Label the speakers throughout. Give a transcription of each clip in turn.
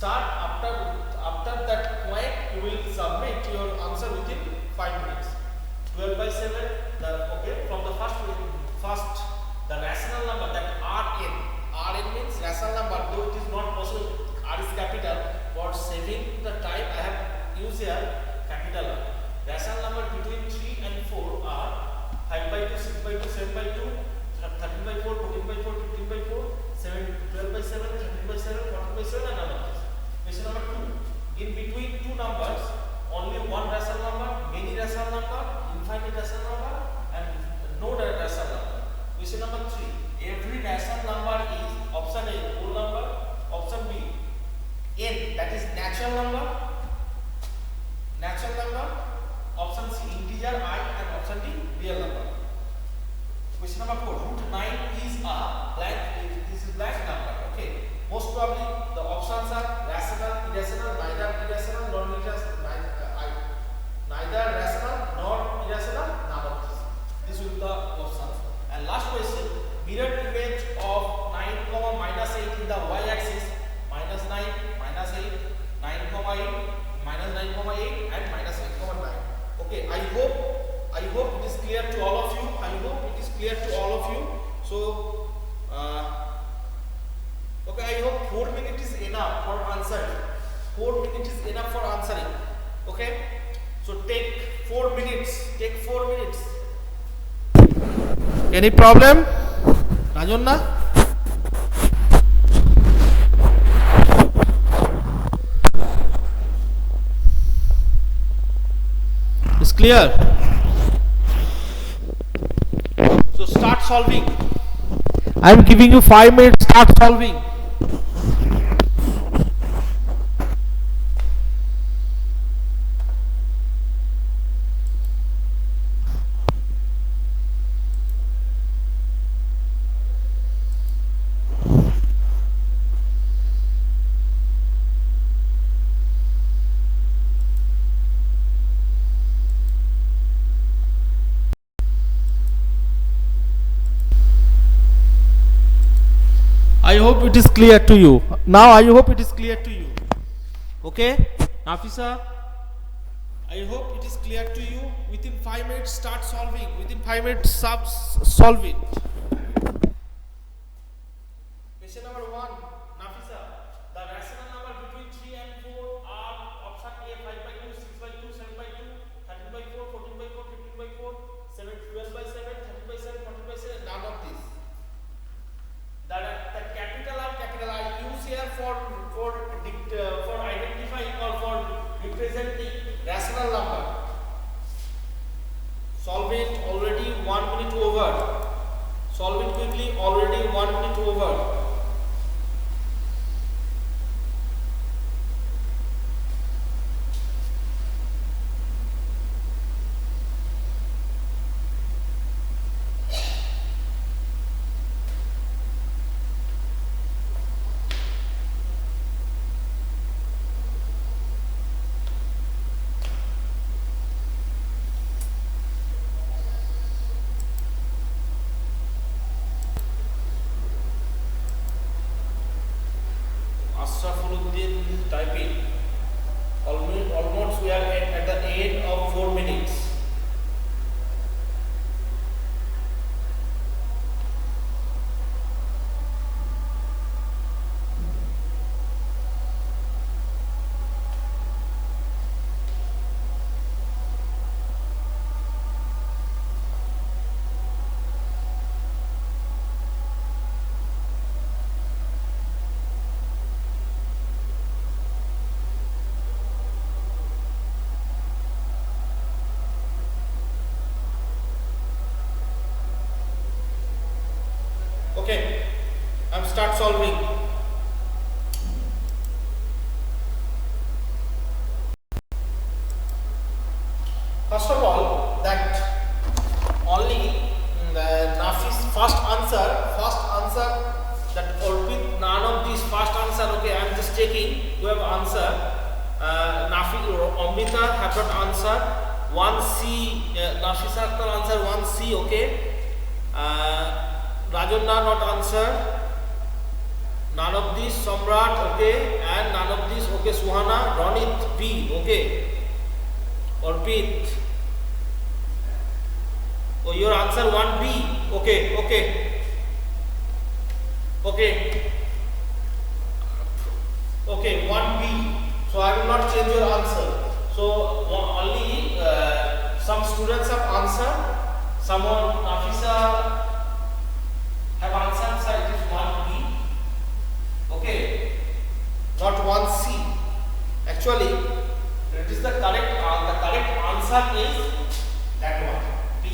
Speaker 1: start after that point you will submit your answer within 5 minutes. 12 by 7 okay, from the first the rational number, that Rn means rational number, though it is not possible, R is capital. For saving the time I have used here capital R. Rational number between 3 and 4 are 5 by 2, 6 by 2, 7 by 2, 13 by 4, 14 by 4, 15 by 4, 12 by 7, 13 by 7, 14 by 7 and others. Question number 2. In between two numbers, only one rational number, many rational number, infinite rational number and no rational number. Question number 3. Every rational number is option A whole number, option B n, that is natural number, option C integer I and option D real number. Question number 4. Root 9 is a blank, this is blank number. Okay. Most probably the options are rational, irrational, neither irrational nor neither rational nor irrational, none of this. This will be the options. And last question, mirror image of 9, minus 8 in the y-axis, minus 9, minus 8, 9, 8, minus 9, 8 and minus 8, 9. Okay, I hope it is clear to all of you. So, okay, I hope 4 minutes is enough for answering. 4 minutes is enough for answering. Okay, so take 4 minutes. Any problem, Rajonna? It's clear. So start solving. I am giving you 5 minutes. Start solving. I hope it is clear to you. Now I hope it is clear to you. Okay, Nafisa, I hope it is clear to you. Within 5 minutes start solving. Within 5 minutes solve it. Question number 1, Nafisa. The rational number between 3 and 4 are option A 5 by 2, 6 by 2, 7 by 2, 13 by 4, 14 by 4, 15 by 4, 12 by 7, 13 by 7, 14 by 7, none of this. The capital I use here for identifying or for representing rational number. Solve it, already 1 minute over. Solve it quickly, already 1 minute over. Typing. Almost we are at the end of 4 minutes. Okay, I'm start solving. First of all, that only the Nafi's first answer, that Orpit, none of these first answer. Okay, I'm just checking who have answer. Nafi or Amrita have not answered. 1C, Nafi sir answer 1C. Okay. Rajonna not answer. None of these Samrat, okay, and none of these, okay, Suhana, Ronit, B, okay, Orpit. Oh, your answer 1B, okay, okay, okay, okay, 1B. So I will not change your answer. So only some students have answered. Someone, Nafisa, have answered, so it is 1B. Okay, not 1C. Actually, it is the correct answer is that one, B.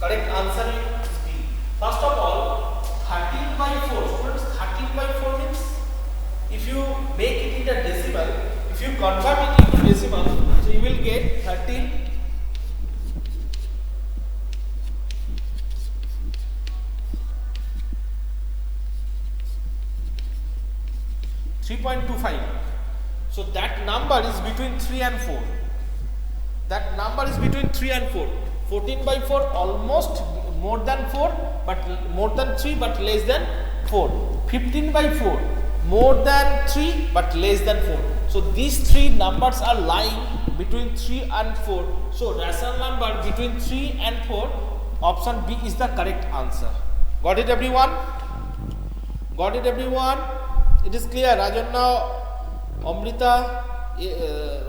Speaker 1: Correct answer is B. First of all, 13 by 4. Students, 13 by 4 means, if you make it in a decimal, if you convert it into decimal, so you will get 13. 3.25. So that number is between 3 and 4. That number is between 3 and 4. 14 by 4 almost more than 4, but more than 3 but less than 4. 15 by 4 more than 3 but less than 4. So these three numbers are lying between 3 and 4. So rational number between 3 and 4, option B is the correct answer. Got it everyone? Got it everyone? It is clear. Rajanna, Amrita,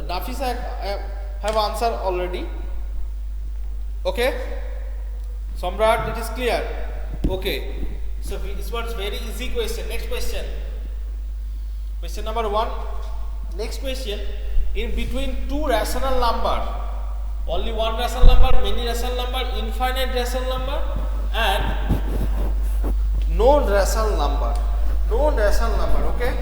Speaker 1: Nafisa have answered already. Okay? Samrat, it is clear. Okay. So this was very easy question. Next question. Question number 1. Next question. In between two rational number, only one rational number, many rational number, infinite rational number, and no rational number. No rational number, okay?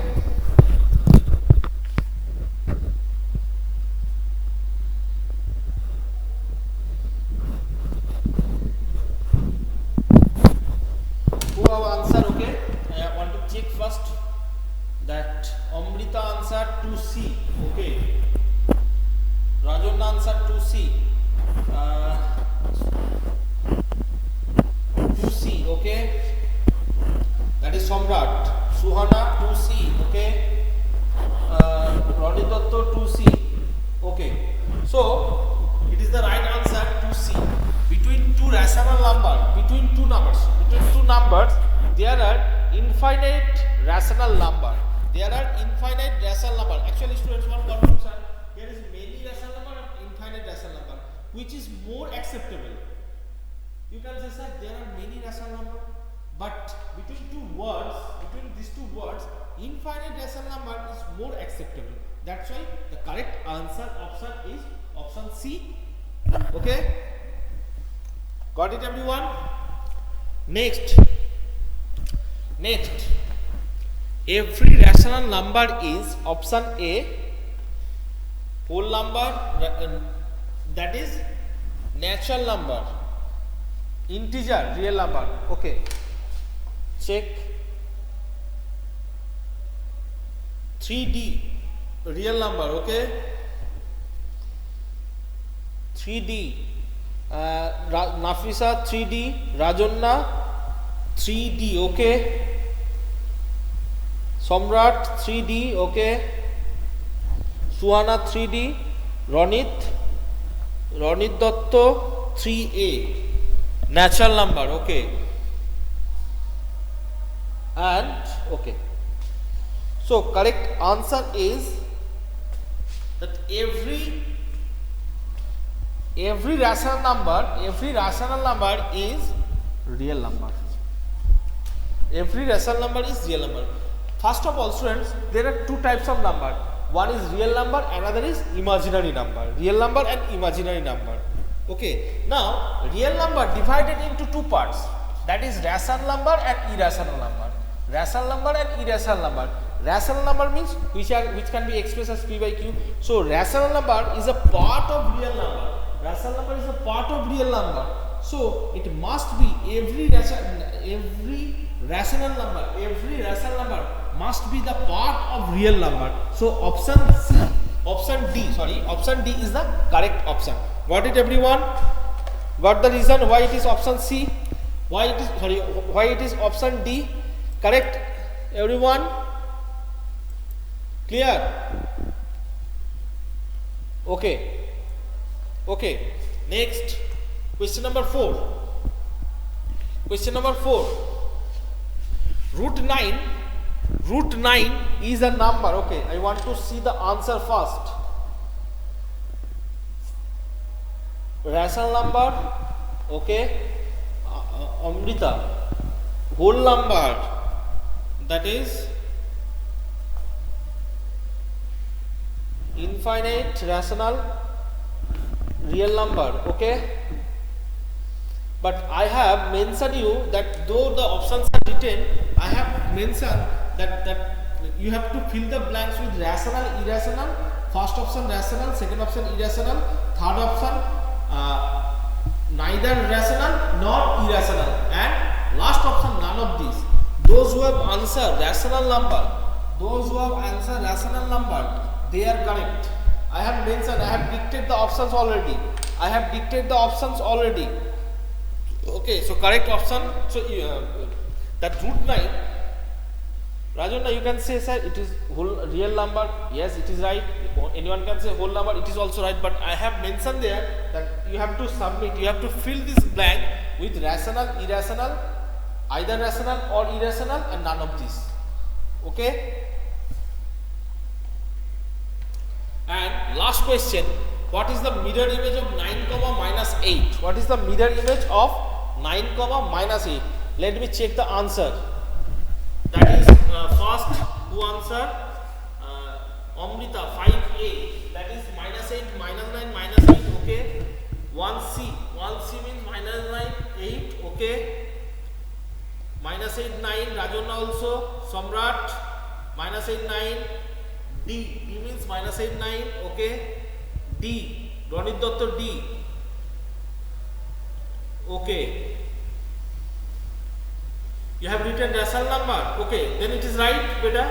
Speaker 1: Who have answered, okay? I want to check first that Amrita answered 2C, okay? Rajanna answered 2C. 2C, okay? That is Samrat. Suhana 2C, okay? Ronit Datta 2C, okay? So it is the right answer 2C. Between two rational numbers, between two numbers, there are infinite rational number. There are infinite rational number. Actually, students, one confusion. There is many rational number and infinite rational number. Which is more acceptable? You can say, sir, there are many rational number. But between these two words, infinite rational number is more acceptable. That's why the correct answer option is option C. Okay? Got it everyone? Next. Every rational number is option A, whole number, that is natural number, integer, real number. Okay. Check. 3D, real number, okay? 3D, Nafisa 3D, Rajanna 3D, okay? Samrat 3D, okay? Suhana 3D, Ronit Datta 3A, natural number, okay? And okay, so correct answer is that every rational number is real number. Every rational number is real number. First of all, students, there are two types of number. One is real number, another is imaginary number. Real number and imaginary number. Okay, now real number divided into two parts, that is rational number and irrational number. Rational number and irrational number. Rational number means which can be expressed as P by Q. So rational number is a part of real number. Rational number is a part of real number. So it must be every rational number must be the part of real number. So option D is the correct option. Got it everyone? Got the reason why it is option C? Why it is option D? Correct, everyone? Clear? Okay. Okay. Next, question number 4. Question number 4. Root 9 is a number. Okay, I want to see the answer first. Rational number. Okay. Amrita. Whole number. That is infinite rational real number. Okay. But I have mentioned you that though the options are written, I have mentioned that you have to fill the blanks with rational, irrational. First option rational, second option irrational, third option neither rational nor irrational, and last option none of these. Those who have answered rational number, they are correct. I have mentioned, I have dictated the options already. Okay, so correct option. So that root 9, Rajanna, you can say, sir, it is whole real number. Yes, it is right. Anyone can say whole number, it is also right. But I have mentioned there that you have to submit, you have to fill this blank with rational, irrational, either rational or irrational, and none of these. Okay. And last question, what is the mirror image of 9, minus 8? What is the mirror image of 9, minus 8? Let me check the answer. That is first who answer Amrita 5A, that is minus 8, minus 9, minus 8. Okay. 1C means minus 9, 8. Okay. Minus 8, 9. Rajanna also. Samrat minus 8, 9. D means minus 8, 9. Okay. D, Ronit Dotto D. Okay. You have written rational number. Okay, then it is right, beta.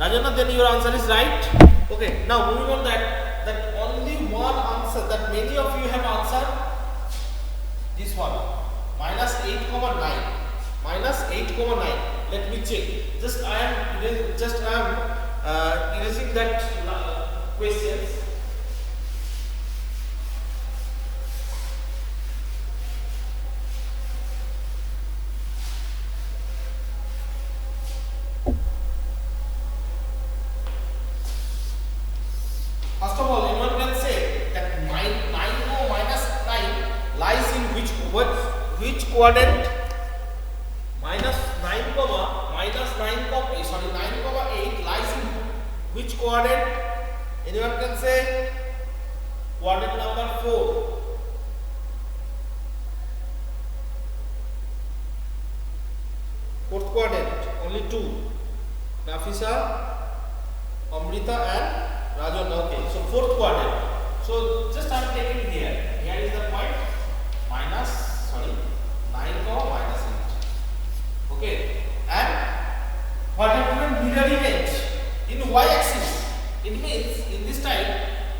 Speaker 1: Rajanna, then your answer is right. Okay, now moving on that only one answer that many of you have answered, this one, minus 8, 9. Minus 8, 9. Let me check. Just I am erasing that questions. First of all, anyone can say that 9, minus 9 lies in which quadrant? Minus 9, minus 9, 8 lies in which quadrant? Anyone can say? Quadrant number 4. Fourth quadrant, only 2. Nafisa, Amrita and Rajanna. Okay, so fourth quadrant. So just I am taking here. Here is the point. 9, minus 8. Okay, and what happened mirror image in y-axis? It means in this time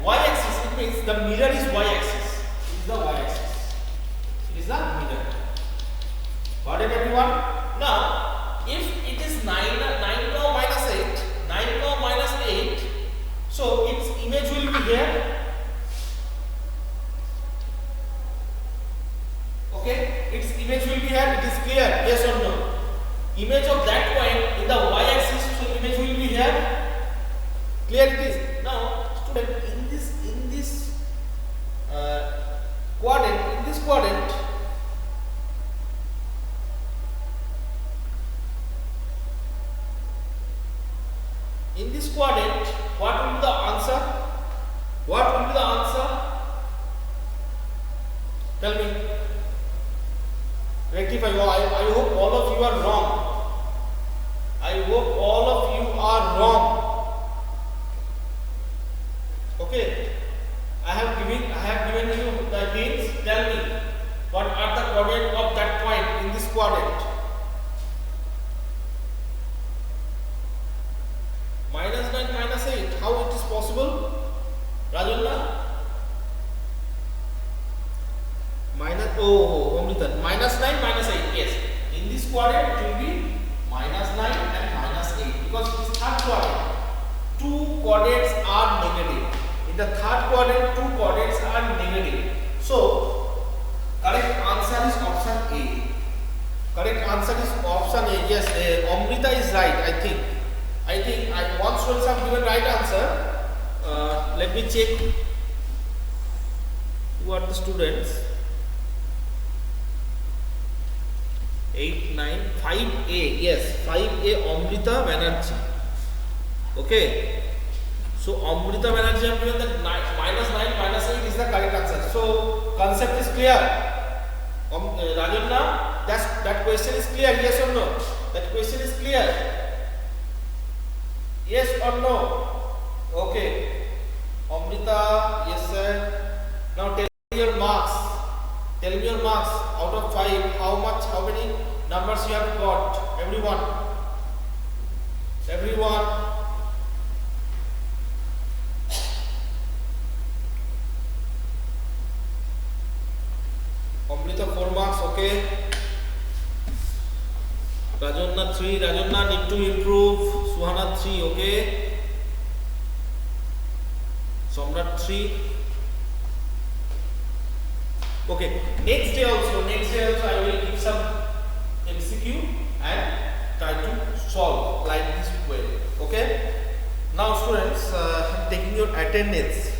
Speaker 1: y-axis. It means the mirror is y-axis. It is the y-axis. It is the mirror. Got it, everyone? Now, if it is 9, minus 8, 9, minus 8. So its image will be here. Okay, its image will be here. It is clear, yes or no? Image of that point in the y-axis, so image will be here. Clear it is. Now, student, in this quadrant, what will be the answer? What will be the answer? Tell me. Rectify. I hope all of you are wrong. I hope all of you are wrong. Okay. I have given you the hints. Tell me what are the coordinates of that point in this quadrant. Minus 9, minus 8. How it is possible? Rajanna? Amrita. Minus 9, minus 8. Yes. In this quadrant it will be minus 9 and minus 8 because it is third quadrant. Two coordinates are negative. In the third quadrant, two coordinates are negative. So, correct answer is option A. Correct answer is option A. Yes, Amrita is right. I think one students have given right answer. Let me check who are the students. 8, 9, 5A. Yes, 5A Amrita Banerjee. Okay. So Amrita Banerjee have given that minus 9 minus 8 is the correct answer. So concept is clear. Rajanna, that question is clear. Yes or no? That question is clear. Yes or no? Okay. Amrita, yes sir. Now tell me your marks. Tell me your marks out of 5. How many numbers you have got? Everyone. Amrita 4 marks. Okay. Rajanna 3. Rajanna need to improve. Suhana 3. Okay. Samrat 3. Okay. Next day also I will give some MCQ and try to solve like this way. Okay. Now students, taking your attendance.